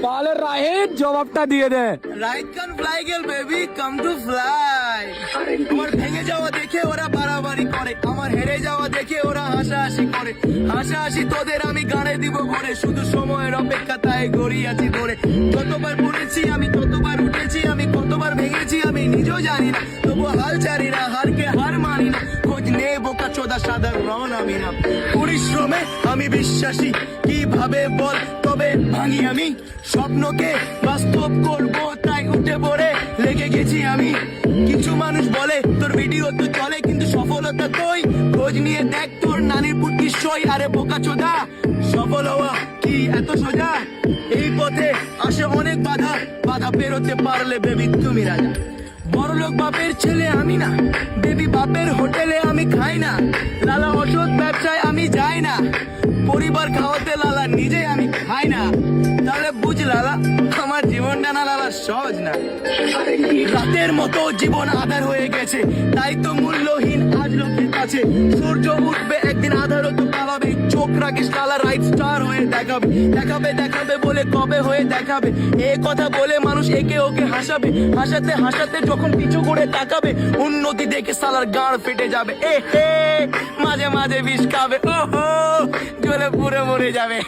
তাহলে রাহিত জবাবটা দিয়ে দে। রাইট কান ফ্লাই গেল বেবি, কাম টু ফ্লাই। আমার ভেঙে যাওয়া দেখে ওরা বাড়াবাড়ি করে, আমার হেরে যাওয়া দেখে ওরা হাসাহাসি করে। হাসাহাসি তোদের আমি গানে দিব ভরে, শুধু সময়ের অপেক্ষা তাই গড়ি আছি ধরে। যতবার পড়েছি আমি ততবার উঠেছি, আমি কতবার ভেঙেছি আমি নিজেও জানি না, তবু হাল ছাড়ি না, হারকে হার মানি না। খোঁজ নে বোকা চোদা সাধারণ আমি না, পরিশ্রমে আমি বিশ্বাসী। কিভাবে বল তবে ভাঙি আমি, স্বপ্নকে বাস্তব করব তাই উঠে পড়ে লেগে গেছি আমি। কিছু মানুষ বলে তোর ভিডিও তো চলে, কিন্তু সফলতা কই? খোঁজ নিয়ে দেখ তোর নানির পুটকি সই। আরে বোকা চোদা, সফল হওয়া কি এত সোজা? এই পথে আসে অনেক বাধা, বাধা পেরোতে পারলে বেবি তুমি রাজা। বড়লোক বাপের ছেলে আমি না, বেবি বাপের হোটেলে আমি খাই না। লালা অসৎ ব্যবসায় আমি যাই না, পরিবার খাওয়াতে লালা নিজে আমি খাই না। তাহলে বুঝ লালা, আমার জীবনটা না লালা সহজ না। রাতের মতো জীবন আধার হয়ে গেছে, তাই তো মূল্যহীন আজ লোকের কাছে। সূর্য উঠবে একদিন, আধারও তো পালাবে। চোখ রাখিস লালা, রাইট স্টার হয়ে দেখাবে। দেখাবে দেখাবে বলে কবে হয়ে দেখাবে? এ কথা বলে মানুষ একে ওকে হাসাবে, হাসাতে হাসাতে যখন পিছু করে তাকাবে, উন্নতি দেখে সালার গাড় ফেটে যাবে। এ হে, মাঝে মাঝে বিষ খাবে, ওহো, জলে পুরে মরে যাবে।